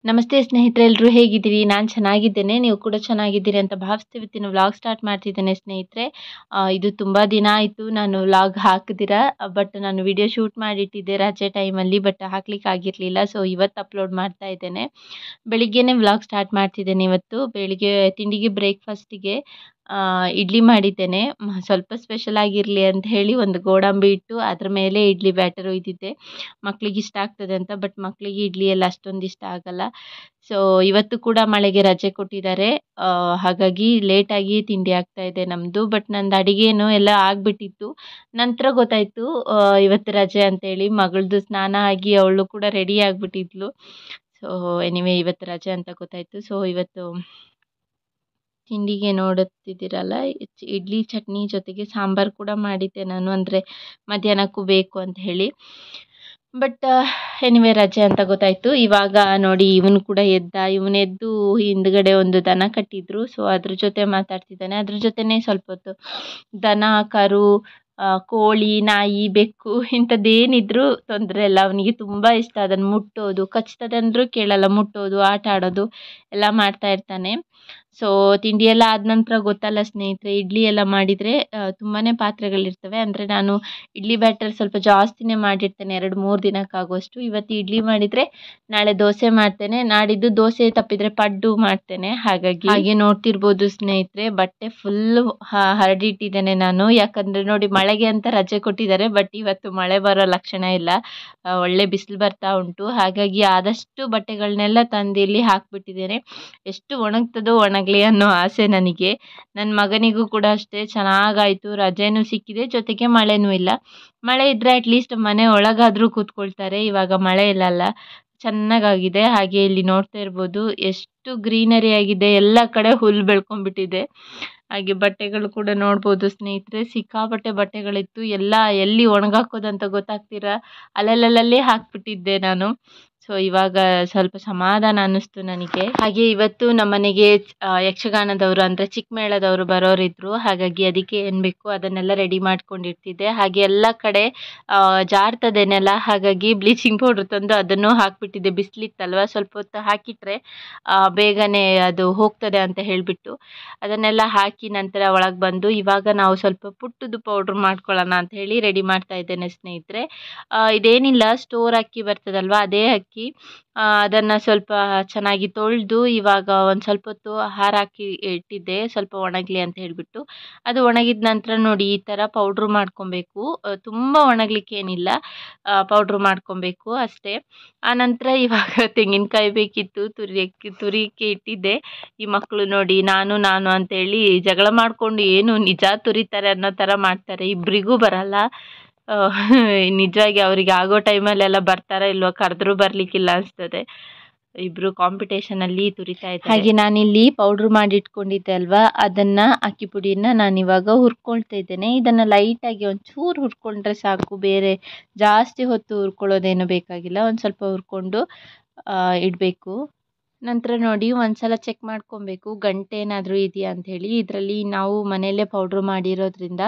ನಮಸ್ತೆ ಸ್ನೇಹಿತರೆ, ಎಲ್ಲರೂ ಹೇಗಿದ್ದೀರಿ? ನಾನು ಚೆನ್ನಾಗಿದ್ದೇನೆ. ನೀವು ಕೂಡ ಚೆನ್ನಾಗಿದ್ದೀರಿ ಅಂತ ಭಾವಿಸ್ತೀವಿ. ಇವತ್ತಿನ ವ್ಲಾಗ್ ಸ್ಟಾರ್ಟ್ ಮಾಡ್ತಿದ್ದೇನೆ ಸ್ನೇಹಿತರೆ. ಇದು ತುಂಬ ದಿನ ಆಯಿತು ನಾನು ವ್ಲಾಗ್ ಹಾಕದಿರ. ಬಟ್ ನಾನು ವಿಡಿಯೋ ಶೂಟ್ ಮಾಡಿಟ್ಟಿದ್ದೆ ರಜೆ ಟೈಮಲ್ಲಿ, ಬಟ್ ಹಾಕ್ಲಿಕ್ಕೆ ಆಗಿರಲಿಲ್ಲ. ಸೊ ಇವತ್ತು ಅಪ್ಲೋಡ್ ಮಾಡ್ತಾ ಇದ್ದೇನೆ. ಬೆಳಿಗ್ಗೆನೇ ವ್ಲಾಗ್ ಸ್ಟಾರ್ಟ್ ಮಾಡ್ತಿದ್ದೇನೆ. ಇವತ್ತು ಬೆಳಿಗ್ಗೆ ತಿಂಡಿಗೆ ಬ್ರೇಕ್ಫಾಸ್ಟಿಗೆ ಇಡ್ಲಿ ಮಾಡಿದ್ದೇನೆ. ಸ್ವಲ್ಪ ಸ್ಪೆಷಲ್ ಆಗಿರಲಿ ಅಂತ ಹೇಳಿ ಒಂದು ಗೋಡಂಬಿ ಇಟ್ಟು ಅದ್ರ ಮೇಲೆ ಇಡ್ಲಿ ಬ್ಯಾಟರ್ ಒಯ್ದಿದ್ದೆ. ಮಕ್ಕಳಿಗೆ ಇಷ್ಟ ಆಗ್ತದೆ ಅಂತ. ಬಟ್ ಮಕ್ಕಳಿಗೆ ಇಡ್ಲಿ ಎಲ್ಲ ಅಷ್ಟೊಂದು ಇಷ್ಟ ಆಗಲ್ಲ. ಸೊ ಇವತ್ತು ಕೂಡ ಮಳೆಗೆ ರಜೆ ಕೊಟ್ಟಿದ್ದಾರೆ. ಹಾಗಾಗಿ ಲೇಟಾಗಿ ತಿಂಡಿ ಆಗ್ತಾ ಇದೆ ನಮ್ಮದು. ಬಟ್ ನಂದು ಅಡಿಗೆನೂ ಎಲ್ಲ ಆಗಿಬಿಟ್ಟಿತ್ತು. ನಂತರ ಗೊತ್ತಾಯಿತು ಇವತ್ತು ರಜೆ ಅಂತೇಳಿ. ಮಗಳದ್ದು ಸ್ನಾನ ಆಗಿ ಅವಳು ಕೂಡ ರೆಡಿ ಆಗಿಬಿಟ್ಟಿದ್ಲು. ಸೊ ಎನಿವೆ ಇವತ್ತು ರಜೆ ಅಂತ ಗೊತ್ತಾಯಿತು. ಸೊ ಇವತ್ತು ತಿಂಡಿಗೆ ನೋಡುತ್ತಿದ್ದೀರಲ್ಲ, ಇಡ್ಲಿ ಚಟ್ನಿ ಜೊತೆಗೆ ಸಾಂಬಾರು ಕೂಡ ಮಾಡಿದ್ದೆ ನಾನು, ಅಂದರೆ ಮಧ್ಯಾಹ್ನಕ್ಕೂ ಬೇಕು ಅಂತ ಹೇಳಿ. ಬಟ್ ಎನಿವೆ ರಜೆ ಅಂತ ಗೊತ್ತಾಯಿತು. ಇವಾಗ ನೋಡಿ ಇವನು ಕೂಡ ಎದ್ದ. ಇವನೆದ್ದು ಹಿಂದ್ಗಡೆ ಒಂದು ದನ ಕಟ್ಟಿದ್ರು. ಸೊ ಅದ್ರ ಜೊತೆ ಮಾತಾಡ್ತಿದ್ದಾನೆ. ಅದ್ರ ಜೊತೆನೇ ಸ್ವಲ್ಪ ಹೊತ್ತು ದನ, ಕರು, ಕೋಳಿ, ನಾಯಿ, ಬೆಕ್ಕು ಇಂಥದ್ದೇನಿದ್ರು ತೊಂದರೆ ಇಲ್ಲ. ಅವನಿಗೆ ತುಂಬ ಇಷ್ಟ. ಅದನ್ನು ಮುಟ್ಟೋದು, ಕಚ್ತದೆ ಅಂದರೂ ಕೇಳಲ್ಲ, ಮುಟ್ಟೋದು, ಆಟ ಆಡೋದು ಎಲ್ಲ ಮಾಡ್ತಾ ಇರ್ತಾನೆ. ಸೊ ತಿಂಡಿ ಎಲ್ಲ ಆದ ನಂತರ ಗೊತ್ತಲ್ಲ ಸ್ನೇಹಿತರೆ, ಇಡ್ಲಿ ಎಲ್ಲ ಮಾಡಿದರೆ ತುಂಬಾ ಪಾತ್ರೆಗಳಿರ್ತವೆ. ಅಂದರೆ ನಾನು ಇಡ್ಲಿ ಬ್ಯಾಟರ್ ಸ್ವಲ್ಪ ಜಾಸ್ತಿನೇ ಮಾಡಿರ್ತೇನೆ, 2-3 ದಿನಕ್ಕಾಗುವಷ್ಟು. ಇವತ್ತು ಇಡ್ಲಿ ಮಾಡಿದರೆ ನಾಳೆ ದೋಸೆ ಮಾಡ್ತೇನೆ, ನಾಡಿದ್ದು ದೋಸೆ ತಪ್ಪಿದರೆ ಪಡ್ಡು ಮಾಡ್ತೇನೆ. ಹಾಗೆ ನೋಡ್ತಿರ್ಬೋದು ಸ್ನೇಹಿತರೆ, ಬಟ್ಟೆ ಫುಲ್ಲು ಹರಡಿಟ್ಟಿದ್ದೇನೆ ನಾನು. ಯಾಕಂದರೆ ನೋಡಿ ಮಳೆಗೆ ಅಂತ ರಜೆ ಕೊಟ್ಟಿದ್ದಾರೆ, ಬಟ್ ಇವತ್ತು ಮಳೆ ಬರೋ ಲಕ್ಷಣ ಇಲ್ಲ. ಒಳ್ಳೆ ಬಿಸಿಲು ಬರ್ತಾ ಉಂಟು. ಹಾಗಾಗಿ ಆದಷ್ಟು ಬಟ್ಟೆಗಳನ್ನೆಲ್ಲ ತಂದು ಇಲ್ಲಿ ಹಾಕಿಬಿಟ್ಟಿದ್ದೇನೆ. ಎಷ್ಟು ಒಣಗ್ತದೋ ಒಣಗಲಿ ಅನ್ನೋ ಆಸೆ ನನಗೆ. ನನ್ನ ಮಗನಿಗೂ ಕೂಡ ಅಷ್ಟೇ. ಚೆನ್ನಾಗಾಯಿತು, ರಜೆನೂ ಸಿಕ್ಕಿದೆ, ಜೊತೆಗೆ ಮಳೆನೂ ಇಲ್ಲ. ಮಳೆ ಇದ್ದರೆ ಅಟ್ಲೀಸ್ಟ್ ಮನೆ ಒಳಗಾದರೂ ಕೂತ್ಕೊಳ್ತಾರೆ. ಇವಾಗ ಮಳೆ ಇಲ್ಲಲ್ಲ, ಚೆನ್ನಾಗಾಗಿದೆ. ಹಾಗೆ ಇಲ್ಲಿ ನೋಡ್ತಾ ಇರ್ಬೋದು ಎಷ್ಟು ಗ್ರೀನರಿ ಆಗಿದೆ, ಎಲ್ಲ ಕಡೆ ಹುಲ್ಲು ಬೆಳ್ಕೊಂಡ್ಬಿಟ್ಟಿದೆ. ಹಾಗೆ ಬಟ್ಟೆಗಳು ಕೂಡ ನೋಡ್ಬೋದು ಸ್ನೇಹಿತರೆ, ಸಿಕ್ಕಾಪಟ್ಟೆ ಬಟ್ಟೆಗಳಿತ್ತು. ಎಲ್ಲ ಎಲ್ಲಿ ಒಣಗಾಕೋದಂತ ಗೊತ್ತಾಗ್ತಿರ ಅಲ್ಲಲ್ಲೇ ಹಾಕ್ಬಿಟ್ಟಿದ್ದೆ ನಾನು. ಸೊ ಇವಾಗ ಸ್ವಲ್ಪ ಸಮಾಧಾನ ಅನ್ನಿಸ್ತು ನನಗೆ. ಹಾಗೆ ಇವತ್ತು ನಮ್ಮ ಮನೆಗೆ ಯಕ್ಷಗಾನದವರು ಅಂದರೆ ಚಿಕ್ಕಮೇಳದವರು ಬರೋರಿದ್ರು. ಹಾಗಾಗಿ ಅದಕ್ಕೆ ಏನು ಬೇಕು ಅದನ್ನೆಲ್ಲ ರೆಡಿ ಮಾಡ್ಕೊಂಡಿರ್ತಿದ್ದೆ. ಹಾಗೆ ಎಲ್ಲ ಕಡೆ ಜಾರ್ತದೆ ನೆಲ. ಹಾಗಾಗಿ ಬ್ಲೀಚಿಂಗ್ ಪೌಡ್ರ್ ತಂದು ಅದನ್ನು ಹಾಕಿಬಿಟ್ಟಿದ್ದೆ. ಬಿಸಿಲಿತ್ತಲ್ವ, ಸ್ವಲ್ಪ ಹೊತ್ತು ಹಾಕಿಟ್ರೆ ಬೇಗನೆ ಅದು ಹೋಗ್ತದೆ ಅಂತ ಹೇಳಿಬಿಟ್ಟು ಅದನ್ನೆಲ್ಲ ಹಾಕಿ ನಂತರ ಒಳಗೆ ಬಂದು ಇವಾಗ ನಾವು ಸ್ವಲ್ಪ ಪುಟ್ಟದು ಪೌಡ್ರ್ ಮಾಡ್ಕೊಳ್ಳೋಣ ಅಂತ ಹೇಳಿ ರೆಡಿ ಮಾಡ್ತಾ ಇದ್ದೇನೆ ಸ್ನೇಹಿತರೆ. ಇದೇನಿಲ್ಲ, ಸ್ಟೋರ್ ಅಕ್ಕಿ ಬರ್ತದಲ್ವ, ಅದೇ ಅಕ್ಕಿ. ಅದನ್ನು ಸ್ವಲ್ಪ ಚೆನ್ನಾಗಿ ತೊಳೆದು ಇವಾಗ ಒಂದು ಸ್ವಲ್ಪ ಹೊತ್ತು ಹಾರಾಕಿ ಇಟ್ಟಿದ್ದೆ, ಸ್ವಲ್ಪ ಒಣಗಲಿ ಅಂತ ಹೇಳಿಬಿಟ್ಟು. ಅದು ಒಣಗಿದ ನಂತರ ನೋಡಿ ಈ ಥರ ಪೌಡ್ರು ಮಾಡ್ಕೊಬೇಕು. ತುಂಬ ಒಣಗಲಿಕ್ಕೆ ಏನಿಲ್ಲ, ಪೌಡ್ರು ಮಾಡ್ಕೊಬೇಕು ಅಷ್ಟೇ. ಆನಂತರ ಇವಾಗ ತೆಂಗಿನಕಾಯಿ ಬೇಕಿತ್ತು, ತುರಿಕೆ ಇಟ್ಟಿದ್ದೆ. ಈ ಮಕ್ಕಳು ನೋಡಿ ನಾನು ಅಂತೇಳಿ ಜಗಳ ಮಾಡಿಕೊಂಡು ಏನು ನಿಜ ತುರಿತಾರೆ ಅನ್ನೋ ಥರ ಮಾಡ್ತಾರೆ. ಇಬ್ಬರಿಗೂ ಬರಲ್ಲ. ನಿಜವಾಗಿ ಅವರಿಗೆ ಆಗೋ ಟೈಮಲ್ಲೆಲ್ಲ ಬರ್ತಾರಾ ಇಲ್ವೋ, ಕರೆದ್ರೂ ಬರಲಿಕ್ಕಿಲ್ಲ ಅನಿಸ್ತದೆ. ಇಬ್ಬರು ಕಾಂಪಿಟೇಷನಲ್ಲಿ ತುರಿತಾ ಇದ್ದಾರೆ. ಹಾಗೆ ನಾನಿಲ್ಲಿ ಪೌಡ್ರ್ ಮಾಡಿ ಇಟ್ಕೊಂಡಿದ್ದೆ ಅಲ್ವಾ, ಅದನ್ನು ಅಕ್ಕಿ ಪುಡಿಯನ್ನು ನಾನಿವಾಗ ಹುರ್ಕೊಳ್ತಾ ಇದ್ದೇನೆ. ಇದನ್ನು ಲೈಟಾಗಿ ಒಂಚೂರು ಹುರ್ಕೊಂಡ್ರೆ ಸಾಕು, ಬೇರೆ ಜಾಸ್ತಿ ಹೊತ್ತು ಹುರ್ಕೊಳ್ಳೋದೇನು ಬೇಕಾಗಿಲ್ಲ. ಒಂದು ಸ್ವಲ್ಪ ಹುರ್ಕೊಂಡು ಇಡಬೇಕು. ನಂತರ ನೋಡಿ ಒಂದು ಸಲ ಚೆಕ್ ಮಾಡ್ಕೊಬೇಕು ಗಂಟೆ ಏನಾದರೂ ಇದೆಯಾ ಅಂಥೇಳಿ. ಇದರಲ್ಲಿ ನಾವು ಮನೆಯಲ್ಲೇ ಪೌಡ್ರ್ ಮಾಡಿರೋದ್ರಿಂದ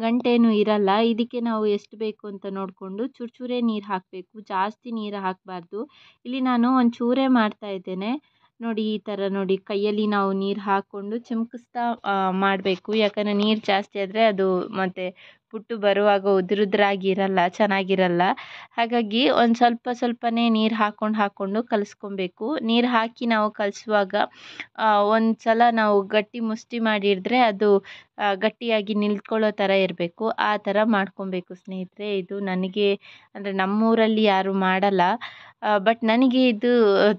ಗಂಟೇನೂ ಇರಲ್ಲ. ಇದಕ್ಕೆ ನಾವು ಎಷ್ಟು ಬೇಕು ಅಂತ ನೋಡಿಕೊಂಡು ಚೂರೇ ನೀರು ಹಾಕಬೇಕು, ಜಾಸ್ತಿ ನೀರು ಹಾಕಬಾರ್ದು. ಇಲ್ಲಿ ನಾನು ಒಂದು ಚೂರೇ ಮಾಡ್ತಾ ಇದ್ದೇನೆ. ನೋಡಿ ಈ ಥರ ನೋಡಿ ಕೈಯಲ್ಲಿ ನಾವು ನೀರು ಹಾಕ್ಕೊಂಡು ಚಿಮ್ಕಿಸ್ತಾ ಮಾಡಬೇಕು. ಯಾಕಂದರೆ ನೀರು ಜಾಸ್ತಿ ಆದರೆ ಅದು ಮತ್ತು ಪುಟ್ಟು ಬರುವಾಗ ಉದುರಾಗಿ ಇರಲ್ಲ, ಚೆನ್ನಾಗಿರಲ್ಲ. ಹಾಗಾಗಿ ಒಂದು ಸ್ವಲ್ಪನೇ ನೀರು ಹಾಕ್ಕೊಂಡು ಕಲಿಸ್ಕೊಬೇಕು. ನೀರು ಹಾಕಿ ನಾವು ಕಲಿಸುವಾಗ ಒಂದು ಸಲ ನಾವು ಗಟ್ಟಿ ಮುಷ್ಟಿ ಮಾಡಿ ಹಿಡಿದ್ರೆ ಅದು ಗಟ್ಟಿಯಾಗಿ ನಿಲ್ತ್ಕೊಳ್ಳೋ ಥರ ಇರಬೇಕು. ಆ ಥರ ಮಾಡ್ಕೊಬೇಕು ಸ್ನೇಹಿತರೆ. ಇದು ನನಗೆ ಅಂದರೆ ನಮ್ಮೂರಲ್ಲಿ ಯಾರೂ ಮಾಡಲ್ಲ, ಬಟ್ ನನಗೆ ಇದು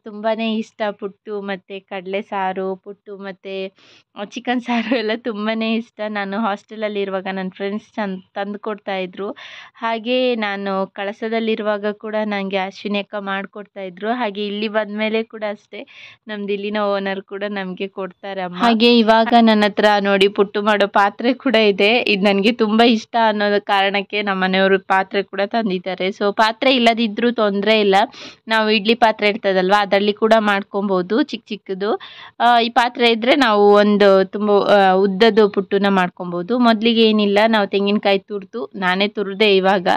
ತುಂಬಾ ಇಷ್ಟ. ಪುಟ್ಟು ಮತ್ತು ಕಡಲೆ ಸಾರು, ಪುಟ್ಟು ಮತ್ತು ಚಿಕನ್ ಸಾರು ಎಲ್ಲ ತುಂಬಾ ಇಷ್ಟ. ನಾನು ಹಾಸ್ಟೆಲಲ್ಲಿರುವಾಗ ನನ್ನ ಫ್ರೆಂಡ್ಸ್ ತಂದು ಕೊಡ್ತಾಯಿದ್ರು. ಹಾಗೆ ನಾನು ಕಳಸದಲ್ಲಿರುವಾಗ ಕೂಡ ನನಗೆ ಅಶ್ವಿನಿ ಅಕ್ಕ ಮಾಡಿಕೊಡ್ತಾಯಿದ್ರು. ಹಾಗೆ ಇಲ್ಲಿ ಬಂದಮೇಲೆ ಕೂಡ ಅಷ್ಟೇ, ನಮ್ದು ಇಲ್ಲಿನ ಓನರ್ ಕೂಡ ನಮಗೆ ಕೊಡ್ತಾರೆ ಅಮ್ಮ. ಹಾಗೆ ಇವಾಗ ನನ್ನ ಹತ್ರ ನೋಡಿ ಪುಟ್ಟು ಮಾಡೋ ಪಾತ್ರೆ ಕೂಡ ಇದೆ. ಇದು ನನಗೆ ತುಂಬ ಇಷ್ಟ ಅನ್ನೋದು ಕಾರಣಕ್ಕೆ ನಮ್ಮ ಮನೆಯವರು ಪಾತ್ರೆ ಕೂಡ ತಂದಿದ್ದಾರೆ. ಸೊ ಪಾತ್ರೆ ಇಲ್ಲದಿದ್ದರೂ ತೊಂದರೆ ಇಲ್ಲ, ನಾವು ಇಡ್ಲಿ ಪಾತ್ರೆ ಇರ್ತದಲ್ವ ಅದರಲ್ಲಿ ಕೂಡ ಮಾಡ್ಕೊಬೋದು, ಚಿಕ್ಕದು. ಈ ಪಾತ್ರೆ ಇದ್ದರೆ ನಾವು ಒಂದು ತುಂಬ ಉದ್ದದ್ದು ಪುಟ್ಟನ್ನ ಮಾಡ್ಕೊಬೋದು. ಮೊದಲಿಗೆ ಏನಿಲ್ಲ, ನಾವು ತೆಂಗಿನಕಾಯಿ ತೆಂಗಿನಕಾಯಿ ತುರಿದು ನಾನೇ ತುರಿದೆ. ಇವಾಗ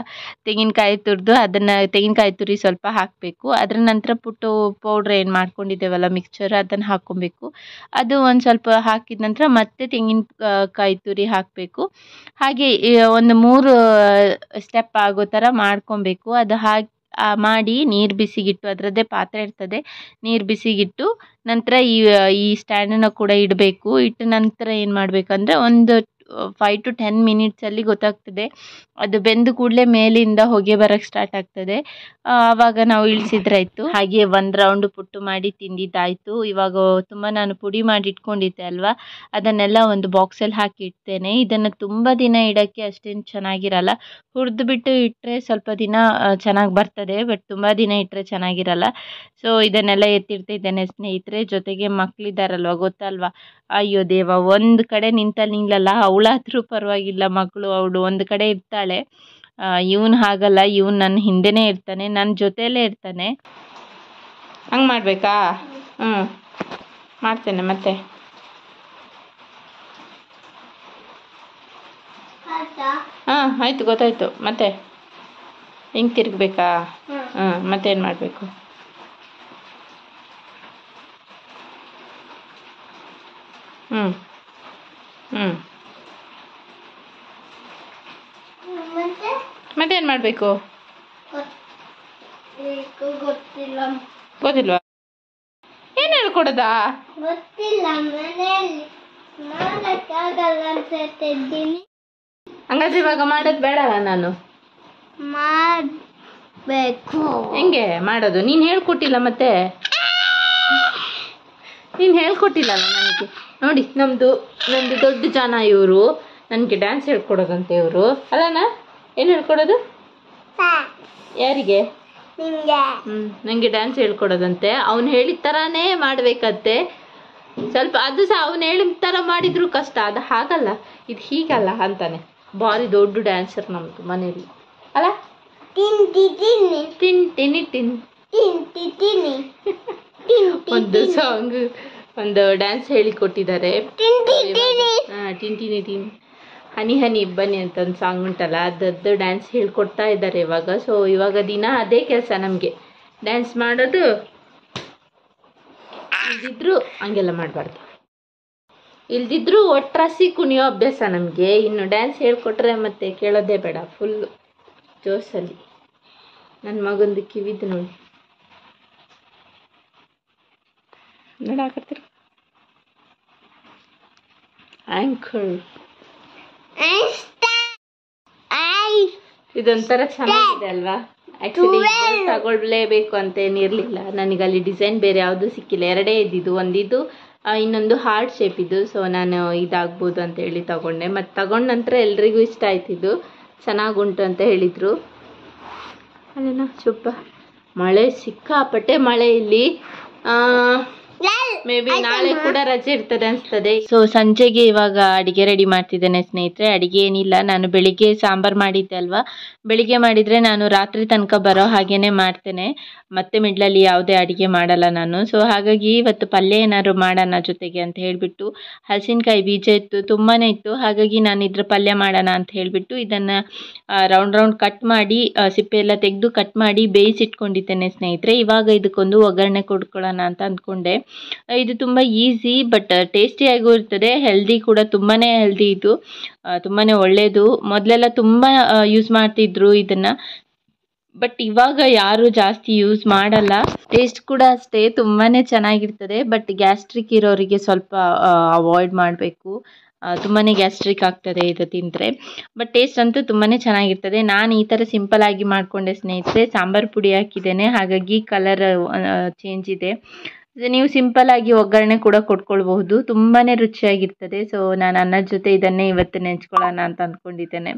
ತೆಂಗಿನಕಾಯಿ ತುರಿದು ಅದನ್ನು ತೆಂಗಿನಕಾಯಿ ತುರಿ ಸ್ವಲ್ಪ ಹಾಕಬೇಕು. ಅದರ ನಂತರ ಪುಟ್ಟು ಪೌಡ್ರ್ ಏನು ಮಾಡ್ಕೊಂಡಿದ್ದೇವಲ್ಲ ಮಿಕ್ಸ್ಚರ್ ಅದನ್ನು ಹಾಕ್ಕೊಬೇಕು. ಅದು ಒಂದು ಸ್ವಲ್ಪ ಹಾಕಿದ ನಂತರ ಮತ್ತೆ ತೆಂಗಿನಕಾಯಿ ತುರಿ ಹಾಕಬೇಕು. ಹಾಗೆ ಒಂದು 3 ಸ್ಟೆಪ್ ಆಗೋ ಥರ ಮಾಡ್ಕೊಬೇಕು. ಅದು ಮಾಡಿ ನೀರು ಬಿಸಿಗಿಟ್ಟು, ಅದರದ್ದೇ ಪಾತ್ರೆ ಇರ್ತದೆ, ನೀರು ಬಿಸಿಗಿಟ್ಟು ನಂತರ ಈ ಸ್ಟ್ಯಾಂಡನ್ನು ಕೂಡ ಇಡಬೇಕು. ಇಟ್ಟ ನಂತರ ಏನು ಮಾಡಬೇಕಂದ್ರೆ ಒಂದು 5 to 10 ಮಿನಿಟ್ಸಲ್ಲಿ ಗೊತ್ತಾಗ್ತದೆ. ಅದು ಬೆಂದ ಕೂಡಲೇ ಮೇಲಿಂದ ಹೊಗೆ ಬರೋಕ್ಕೆ ಸ್ಟಾರ್ಟ್ ಆಗ್ತದೆ. ಆವಾಗ ನಾವು ಇಳಿಸಿದ್ರಾಯ್ತು. ಹಾಗೆ ಒಂದು ರೌಂಡು ಪುಟ್ಟು ಮಾಡಿ ತಿಂದಿದ್ದಾಯಿತು. ಇವಾಗ ತುಂಬ ನಾನು ಪುಡಿ ಮಾಡಿ ಇಟ್ಕೊಂಡಿದ್ದೆ ಅಲ್ವಾ, ಅದನ್ನೆಲ್ಲ ಒಂದು ಬಾಕ್ಸಲ್ಲಿ ಹಾಕಿ ಇಡ್ತೇನೆ. ಇದನ್ನು ತುಂಬ ದಿನ ಇಡೋಕ್ಕೆ ಅಷ್ಟೇನು ಚೆನ್ನಾಗಿರಲ್ಲ. ಹುರಿದು ಬಿಟ್ಟು ಇಟ್ಟರೆ ಸ್ವಲ್ಪ ದಿನ ಚೆನ್ನಾಗಿ ಬರ್ತದೆ, ಬಟ್ ತುಂಬ ದಿನ ಇಟ್ಟರೆ ಚೆನ್ನಾಗಿರಲ್ಲ. ಸೊ ಇದನ್ನೆಲ್ಲ ಎತ್ತಿಡ್ತಿದ್ದೇನೆ ಸ್ನೇಹಿತರೆ. ಜೊತೆಗೆ ಮಕ್ಕಳಿದ್ದಾರಲ್ವ, ಗೊತ್ತಲ್ವಾ, ಅಯ್ಯೋ ದೇವ, ಒಂದು ಕಡೆ ನಿಂತಲ್ಲ ಅವಳಾದ್ರೂ ಪರವಾಗಿಲ್ಲ, ಮಕ್ಕಳು ಅವಳು ಒಂದು ಕಡೆ ಇರ್ತಾಳೆ. ಇವನು ಹಾಗಲ್ಲ, ಇವನು ನನ್ನ ಹಿಂದೆನೇ ಇರ್ತಾನೆ, ನನ್ನ ಜೊತೆಯಲ್ಲೇ ಇರ್ತಾನೆ. ಹಂಗೆ ಮಾಡಬೇಕಾ? ಮಾಡ್ತೇನೆ ಮತ್ತೆ. ಆಯಿತು, ಗೊತ್ತಾಯ್ತು. ಮತ್ತೆ ಹಿಂಗೆ ತಿರುಗಬೇಕಾ? ಮತ್ತೇನು ಮಾಡಬೇಕು? ಮತ್ತೇನು ಮಾಡಬೇಕು? ಗೊತ್ತಿಲ್ವಾ? ಏನು ಹೇಳ್ಕೊಡೋದಾ? ಹಂಗಾದ್ರೆ ಇವಾಗ ಮಾಡೋದು ಬೇಡಲ್ಲ? ನಾನು ಹೆಂಗೆ ಮಾಡೋದು? ನೀನು ಹೇಳ್ಕೊಟ್ಟಿಲ್ಲ, ಮತ್ತೆ ನೀನು ಹೇಳ್ಕೊಟ್ಟಿಲ್ಲಲ್ಲ ನನಗೆ. ನೋಡಿ, ನಂದು ದೊಡ್ಡ ಜನ ಇವರು, ನನಗೆ ಡ್ಯಾನ್ಸ್ ಹೇಳ್ಕೊಡೋದಂತೆ ಇವರು. ಅಲ್ಲಣ್ಣ, ಏನು ಹೇಳ್ಕೊಡೋದು? ಯಾರಿಗೆ? ನನಗೆ ಡ್ಯಾನ್ಸ್ ಹೇಳ್ಕೊಡೋದಂತೆ. ಅವ್ನು ಹೇಳಿದ ಥರನೇ ಮಾಡಬೇಕಂತೆ. ಸ್ವಲ್ಪ ಅದು ಸಹ ಅವ್ನು ಹೇಳಿದ ಥರ ಮಾಡಿದ್ರು ಕಷ್ಟ. ಅದು ಹಾಗಲ್ಲ, ಇದು ಹೀಗಲ್ಲ ಅಂತಾನೆ. ಭಾರಿ ದೊಡ್ಡ ಡ್ಯಾನ್ಸರ್ ನಮ್ಮದು ಮನೇಲಿ, ಅಲ್ಲ? ಒಂದು ಸಾಂಗ್, ಒಂದು ಡ್ಯಾನ್ಸ್ ಹೇಳಿಕೊಟ್ಟಿದ್ದಾರೆ. ಟಿಂಟಿನಿ ಟಿನ್ ಹನಿ ಹನಿ ಇಬ್ಬನಿ ಅಂತ ಒಂದು ಸಾಂಗ್ ಉಂಟಲ್ಲ, ಅದದ್ದು ಡ್ಯಾನ್ಸ್ ಹೇಳ್ಕೊಡ್ತಾ ಇದ್ದಾರೆ ಇವಾಗ. ಸೊ ಇವಾಗ ದಿನ ಅದೇ ಕೆಲಸ ನಮಗೆ, ಡ್ಯಾನ್ಸ್ ಮಾಡೋದು. ಇಲ್ದಿದ್ರು ಹಂಗೆಲ್ಲ ಮಾಡಬಾರ್ದು. ಇಲ್ದಿದ್ರು ಒಟ್ರಾಸಿ ಕುಣಿಯೋ ಅಭ್ಯಾಸ ನಮಗೆ. ಇನ್ನು ಡ್ಯಾನ್ಸ್ ಹೇಳ್ಕೊಟ್ರೆ ಮತ್ತೆ ಕೇಳೋದೇ ಬೇಡ, ಫುಲ್ ಜೋಶಲ್ಲಿ. ನನ್ನ ಮಗಂದು ಕಿವಿದು ನೋಡಿ, ನೋಡಾಕತ್ತೀರ? ಆಂಕರ್ ಇದೊಂಥರ ಚೆನ್ನಾಗಿದೆ ಅಲ್ವಾ? ಆ್ಯಕ್ಚುಲಿ ತಗೊಳ್ಲೇಬೇಕು ಅಂತೇನಿರಲಿಲ್ಲ ನನಗೆ. ಅಲ್ಲಿ ಡಿಸೈನ್ ಬೇರೆ ಯಾವುದೂ ಸಿಕ್ಕಿಲ್ಲ, 2 ಇದ್ದಿದ್ದು. ಒಂದಿದ್ದು ಇನ್ನೊಂದು ಹಾರ್ಟ್ ಶೇಪ್ ಇದ್ದು. ಸೊ ನಾನು ಇದಾಗ್ಬೋದು ಅಂತ ಹೇಳಿ ತಗೊಂಡೆ. ಮತ್ತು ತಗೊಂಡ ನಂತರ ಎಲ್ರಿಗೂ ಇಷ್ಟ ಆಯ್ತಿದ್ದು, ಚೆನ್ನಾಗುಂಟು ಅಂತ ಹೇಳಿದರು. ಅಲ್ಲೇನಾ ಸ್ವಲ್ಪ ಮಳೆ, ಸಿಕ್ಕಾಪಟ್ಟೆ ಮಳೆ ಇಲ್ಲಿ. ಮೇ ಬಿ ನಾಳೆ ಕೂಡ ರಜೆ ಇರ್ತದೆ ಅನಿಸ್ತದೆ. ಸೊ ಸಂಜೆಗೆ ಇವಾಗ ಅಡಿಗೆ ರೆಡಿ ಮಾಡ್ತಿದ್ದೇನೆ ಸ್ನೇಹಿತರೆ. ಅಡಿಗೆ ಏನಿಲ್ಲ, ನಾನು ಬೆಳಿಗ್ಗೆ ಸಾಂಬಾರು ಮಾಡಿದ್ದೆ ಅಲ್ವಾ, ಬೆಳಿಗ್ಗೆ ಮಾಡಿದರೆ ನಾನು ರಾತ್ರಿ ತನಕ ಬರೋ ಹಾಗೇನೆ ಮಾಡ್ತೇನೆ. ಮತ್ತೆ ಮಿಡ್ಲಲ್ಲಿ ಯಾವುದೇ ಅಡಿಗೆ ಮಾಡಲ್ಲ ನಾನು. ಸೊ ಹಾಗಾಗಿ ಇವತ್ತು ಪಲ್ಯ ಏನಾದ್ರು ಮಾಡೋಣ ಜೊತೆಗೆ ಅಂತ ಹೇಳಿಬಿಟ್ಟು, ಹಲಸಿನಕಾಯಿ ಬೀಜ ಇತ್ತು, ತುಂಬಾ ಇತ್ತು. ಹಾಗಾಗಿ ನಾನು ಇದ್ರ ಪಲ್ಯ ಮಾಡೋಣ ಅಂತ ಹೇಳಿಬಿಟ್ಟು ಇದನ್ನು ರೌಂಡ್ ಕಟ್ ಮಾಡಿ, ಸಿಪ್ಪೆ ಎಲ್ಲ ತೆಗೆದು ಕಟ್ ಮಾಡಿ ಬೇಯಿಸಿಟ್ಕೊಂಡಿದ್ದೇನೆ ಸ್ನೇಹಿತರೆ. ಇವಾಗ ಇದಕ್ಕೊಂದು ಒಗ್ಗರಣೆ ಕೊಡ್ಕೊಳ್ಳೋಣ ಅಂತ ಅಂದ್ಕೊಂಡೆ. ಇದು ತುಂಬ ಈಸಿ, ಬಟ್ ಟೇಸ್ಟಿಯಾಗೂ ಇರ್ತದೆ, ಹೆಲ್ದಿ ಕೂಡ, ತುಂಬಾ ಹೆಲ್ದಿ. ಇದು ತುಂಬಾ ಒಳ್ಳೆಯದು. ಮೊದಲೆಲ್ಲ ತುಂಬ ಯೂಸ್ ಮಾಡ್ತಿದ್ರು ಇದನ್ನು, ಬಟ್ ಇವಾಗ ಯಾರು ಜಾಸ್ತಿ ಯೂಸ್ ಮಾಡಲ್ಲ. ಟೇಸ್ಟ್ ಕೂಡ ಅಷ್ಟೇ ತುಂಬಾ ಚೆನ್ನಾಗಿರ್ತದೆ, ಬಟ್ ಗ್ಯಾಸ್ಟ್ರಿಕ್ ಇರೋರಿಗೆ ಸ್ವಲ್ಪ ಅವಾಯ್ಡ್ ಮಾಡಬೇಕು. ತುಂಬಾ ಗ್ಯಾಸ್ಟ್ರಿಕ್ ಆಗ್ತದೆ ಇದು ತಿಂದರೆ. ಬಟ್ ಟೇಸ್ಟ್ ಅಂತೂ ತುಂಬಾ ಚೆನ್ನಾಗಿರ್ತದೆ. ನಾನು ಈ ಥರ ಸಿಂಪಲ್ಲಾಗಿ ಮಾಡಿಕೊಂಡೆ ಸ್ನೇಹಿತರೆ. ಸಾಂಬಾರು ಪುಡಿ ಹಾಕಿದ್ದೇನೆ, ಹಾಗಾಗಿ ಕಲರ್ ಚೇಂಜ್ ಇದೆ. ನೀವು ಸಿಂಪಲ್ಲಾಗಿ ಒಗ್ಗರಣೆ ಕೂಡ ಕೊಟ್ಕೊಳ್ಬಹುದು, ತುಂಬಾ ರುಚಿಯಾಗಿರ್ತದೆ. ಸೊ ನಾನು ಅನ್ನದ ಜೊತೆ ಇದನ್ನೇ ಇವತ್ತು ನೆಂಚ್ಕೊಳ್ಳೋಣ ಅಂತ ಅಂದ್ಕೊಂಡಿದ್ದೇನೆ.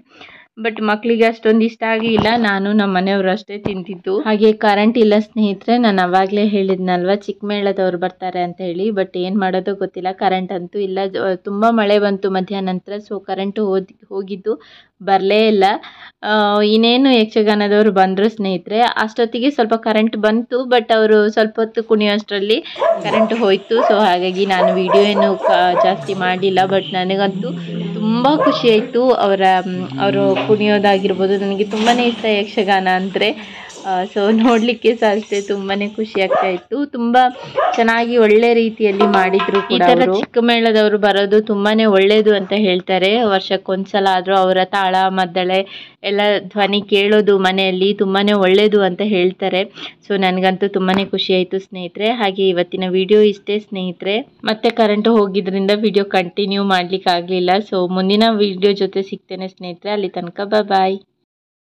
ಬಟ್ ಮಕ್ಕಳಿಗೆ ಅಷ್ಟೊಂದು ಇಷ್ಟ ಆಗಿಲ್ಲ, ನಾನು ನಮ್ಮ ಮನೆಯವರು ಅಷ್ಟೇ ತಿಂತಿದ್ದು. ಹಾಗೆ ಕರೆಂಟ್ ಇಲ್ಲ ಸ್ನೇಹಿತರೆ, ನಾನು ಅವಾಗಲೇ ಹೇಳಿದ್ನಲ್ವ ಚಿಕ್ಕಮೇಳದವ್ರು ಬರ್ತಾರೆ ಅಂತ ಹೇಳಿ. ಬಟ್ ಏನು ಮಾಡೋದು ಗೊತ್ತಿಲ್ಲ, ಕರೆಂಟ್ ಅಂತೂ ಇಲ್ಲ. ತುಂಬ ಮಳೆ ಬಂತು ಮಧ್ಯಾಹ್ನ ನಂತರ, ಸೊ ಕರೆಂಟು ಹೋಗಿದ್ದು ಬರಲೇ ಇಲ್ಲ. ಇನ್ನೇನು ಯಕ್ಷಗಾನದವರು ಬಂದರು ಸ್ನೇಹಿತರೆ. ಅಷ್ಟೊತ್ತಿಗೆ ಸ್ವಲ್ಪ ಕರೆಂಟ್ ಬಂತು, ಬಟ್ ಅವರು ಸ್ವಲ್ಪ ಹೊತ್ತು ಕುಣಿಯೋಷ್ಟರಲ್ಲಿ ಕರೆಂಟ್ ಹೋಯಿತು. ಸೊ ಹಾಗಾಗಿ ನಾನು ವಿಡಿಯೋ ಏನು ಜಾಸ್ತಿ ಮಾಡಲಿಲ್ಲ. ಬಟ್ ನನಗಂತೂ ತುಂಬ ಖುಷಿ ಆಯಿತು. ಅವರು ಕುಣಿಯೋದಾಗಿರ್ಬೋದು, ನನಗೆ ತುಂಬಾ ಇಷ್ಟ ಯಕ್ಷಗಾನ ಅಂದರೆ. ಸೊ ನೋಡಲಿಕ್ಕೆ ಸಹ ಅಷ್ಟೇ ತುಂಬಾ ಖುಷಿ ಆಗ್ತಾ ಇತ್ತು. ತುಂಬ ಚೆನ್ನಾಗಿ ಒಳ್ಳೆ ರೀತಿಯಲ್ಲಿ ಮಾಡಿದ್ರು. ಈ ಥರ ಚಿಕ್ಕ ಮೇಳದವರು ಬರೋದು ತುಂಬಾ ಒಳ್ಳೆಯದು ಅಂತ ಹೇಳ್ತಾರೆ. ವರ್ಷಕ್ಕೊಂದ್ಸಲ ಆದರೂ ಅವರ ತಾಳ ಮದ್ದಳೆ ಎಲ್ಲ ಧ್ವನಿ ಕೇಳೋದು ಮನೆಯಲ್ಲಿ ತುಂಬಾ ಒಳ್ಳೆಯದು ಅಂತ ಹೇಳ್ತಾರೆ. ಸೊ ನನಗಂತೂ ತುಂಬಾ ಖುಷಿ ಆಯಿತು ಸ್ನೇಹಿತರೆ. ಹಾಗೆ ಇವತ್ತಿನ ವಿಡಿಯೋ ಇಷ್ಟೇ ಸ್ನೇಹಿತರೆ. ಮತ್ತೆ ಕರೆಂಟ್ ಹೋಗಿದ್ರಿಂದ ವಿಡಿಯೋ ಕಂಟಿನ್ಯೂ ಮಾಡಲಿಕ್ಕೆ ಆಗಲಿಲ್ಲ. ಸೊ ಮುಂದಿನ ವಿಡಿಯೋ ಜೊತೆ ಸಿಗ್ತೇನೆ ಸ್ನೇಹಿತರೆ. ಅಲ್ಲಿ ತನಕ ಬಾಯ್.